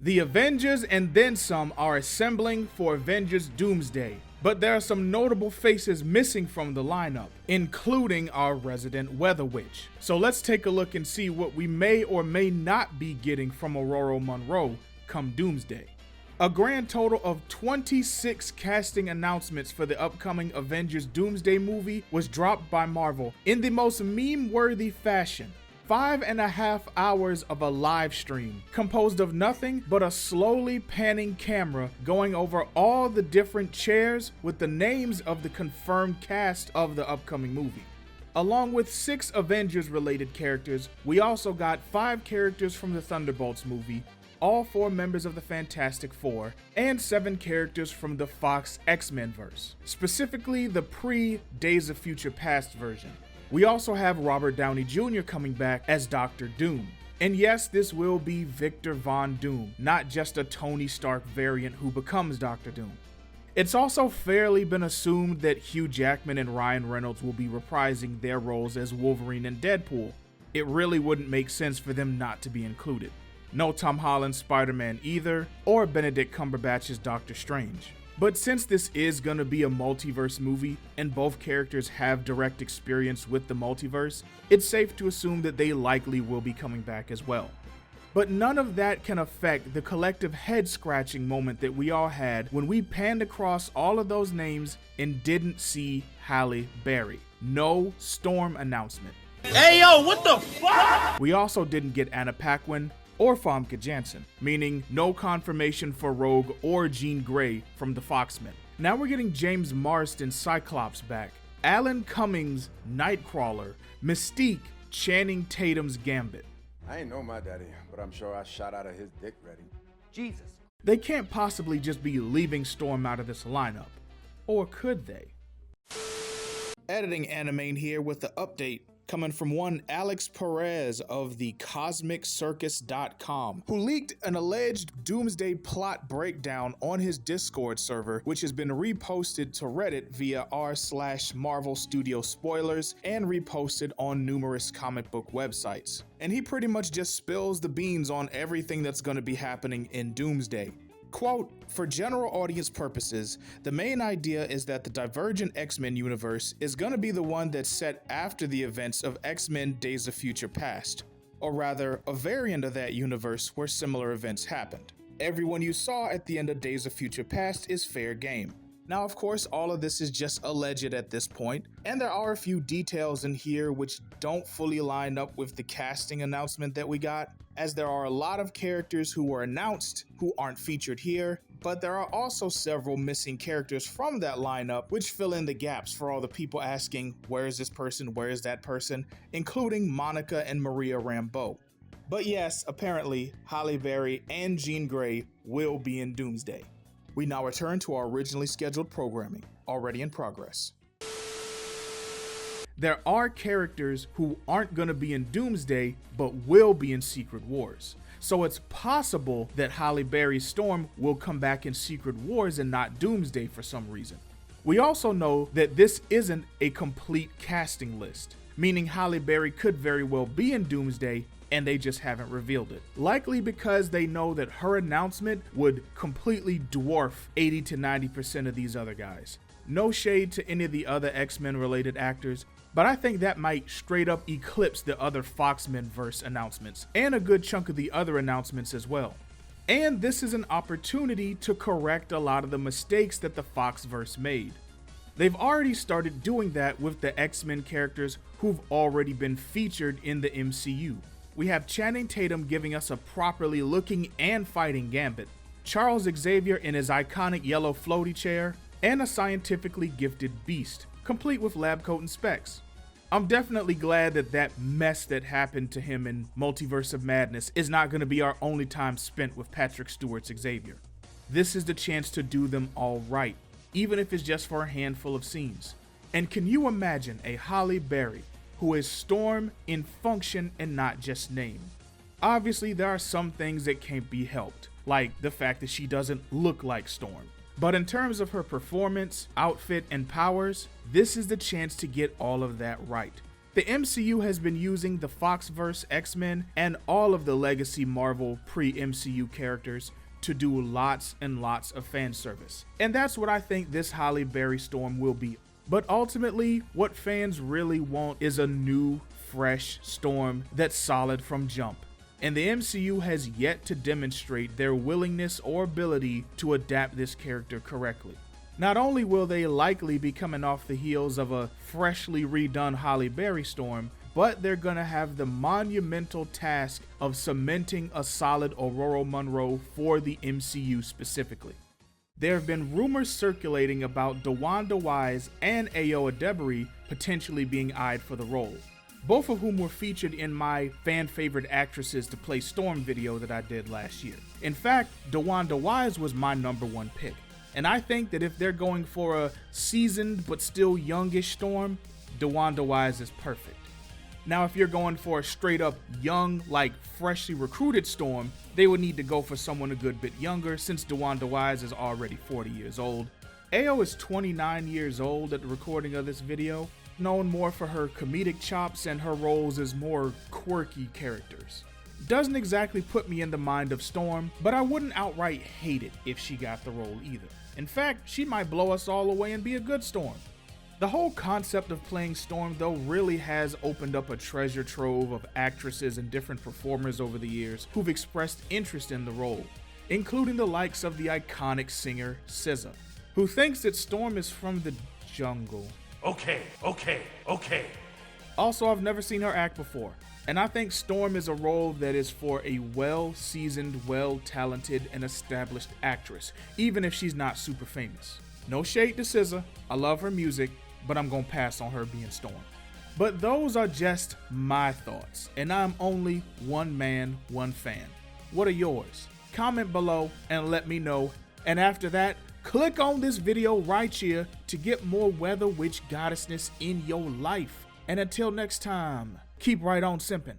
The Avengers and then some are assembling for Avengers Doomsday, but there are some notable faces missing from the lineup, including our resident Weather Witch. So let's take a look and see what we may or may not be getting from Aurora Monroe come Doomsday. A grand total of 26 casting announcements for the upcoming Avengers Doomsday movie was dropped by Marvel in the most meme-worthy fashion. 5.5 hours of a live stream composed of nothing but a slowly panning camera going over all the different chairs with the names of the confirmed cast of the upcoming movie. Along with 6 Avengers related characters, we also got 5 characters from the Thunderbolts movie, all 4 members of the Fantastic Four, and 7 characters from the Fox X-Men verse, specifically the pre-Days of Future Past version. We also have Robert Downey Jr. coming back as Dr. Doom. And yes, this will be Victor Von Doom, not just a Tony Stark variant who becomes Dr. Doom. It's also fairly been assumed that Hugh Jackman and Ryan Reynolds will be reprising their roles as Wolverine and Deadpool. It really wouldn't make sense for them not to be included. No Tom Holland's Spider-Man either, or Benedict Cumberbatch's Doctor Strange. But since this is gonna be a multiverse movie, and both characters have direct experience with the multiverse, it's safe to assume that they likely will be coming back as well. But none of that can affect the collective head-scratching moment that we all had when we panned across all of those names and didn't see Halle Berry. No Storm announcement. Hey yo, what the fuck? We also didn't get Anna Paquin or Famke Janssen, meaning no confirmation for Rogue or Jean Grey from the Foxmen. Now we're getting James Marsden Cyclops back, Alan Cummings Nightcrawler, Mystique Channing Tatum's Gambit. I ain't know my daddy, but I'm sure I shot out of his dick ready. Jesus. They can't possibly just be leaving Storm out of this lineup. Or could they? Editing Animane here with the update coming from one Alex Perez of the CosmicCircus.com, who leaked an alleged Doomsday plot breakdown on his Discord server, which has been reposted to Reddit via r/Marvel Studio Spoilers and reposted on numerous comic book websites. And he pretty much just spills the beans on everything that's going to be happening in Doomsday. Quote, for general audience purposes, the main idea is that the Divergent X-Men universe is going to be the one that's set after the events of X-Men Days of Future Past, or rather, a variant of that universe where similar events happened. Everyone you saw at the end of Days of Future Past is fair game. Now, of course, all of this is just alleged at this point, and there are a few details in here which don't fully line up with the casting announcement that we got, as there are a lot of characters who were announced who aren't featured here, but there are also several missing characters from that lineup which fill in the gaps for all the people asking, where is this person, where is that person, including Monica and Maria Rambeau. But yes, apparently, Halle Berry and Jean Grey will be in Doomsday. We now return to our originally scheduled programming, already in progress. There are characters who aren't going to be in Doomsday, but will be in Secret Wars. So it's possible that Halle Berry Storm will come back in Secret Wars and not Doomsday for some reason. We also know that this isn't a complete casting list, meaning Halle Berry could very well be in Doomsday, and they just haven't revealed it. Likely because they know that her announcement would completely dwarf 80 to 90% of these other guys. No shade to any of the other X-Men related actors, but I think that might straight up eclipse the other Foxmen verse announcements, and a good chunk of the other announcements as well. And this is an opportunity to correct a lot of the mistakes that the Foxverse made. They've already started doing that with the X-Men characters who've already been featured in the MCU. We have Channing Tatum giving us a properly looking and fighting Gambit, Charles Xavier in his iconic yellow floaty chair, and a scientifically gifted Beast, complete with lab coat and specs. I'm definitely glad that that mess that happened to him in Multiverse of Madness is not going to be our only time spent with Patrick Stewart's Xavier. This is the chance to do them all right, even if it's just for a handful of scenes. And can you imagine a Halle Berry who is Storm in function and not just name? Obviously, there are some things that can't be helped, like the fact that she doesn't look like Storm. But in terms of her performance, outfit, and powers, this is the chance to get all of that right. The MCU has been using the Foxverse X-Men and all of the legacy Marvel pre-MCU characters to do lots and lots of fan service. And that's what I think this Halle Berry Storm will be. But ultimately, what fans really want is a new, fresh Storm that's solid from jump. And the MCU has yet to demonstrate their willingness or ability to adapt this character correctly. Not only will they likely be coming off the heels of a freshly redone Halle Berry Storm, but they're gonna have the monumental task of cementing a solid Aurora Monroe for the MCU specifically. There have been rumors circulating about DeWanda Wise and Ayo Edebiri potentially being eyed for the role, both of whom were featured in my fan favorite actresses to play Storm video that I did last year. In fact, DeWanda Wise was my #1 pick, and I think that if they're going for a seasoned but still youngish Storm, DeWanda Wise is perfect. Now, if you're going for a straight up young, like freshly recruited Storm, they would need to go for someone a good bit younger since DeWanda Wise is already 40 years old. Ayo is 29 years old at the recording of this video, known more for her comedic chops and her roles as more quirky characters. Doesn't exactly put me in the mind of Storm, but I wouldn't outright hate it if she got the role either. In fact, she might blow us all away and be a good Storm. The whole concept of playing Storm, though, really has opened up a treasure trove of actresses and different performers over the years who've expressed interest in the role, including the likes of the iconic singer SZA, who thinks that Storm is from the jungle. Okay. Also, I've never seen her act before, and I think Storm is a role that is for a well-seasoned, well-talented, and established actress, even if she's not super famous. No shade to SZA, I love her music, but I'm gonna pass on her being Storm. But those are just my thoughts, and I'm only one man, one fan. What are yours? Comment below and let me know, and after that, click on this video right here to get more Weather Witch goddessness in your life. And until next time, keep right on simping.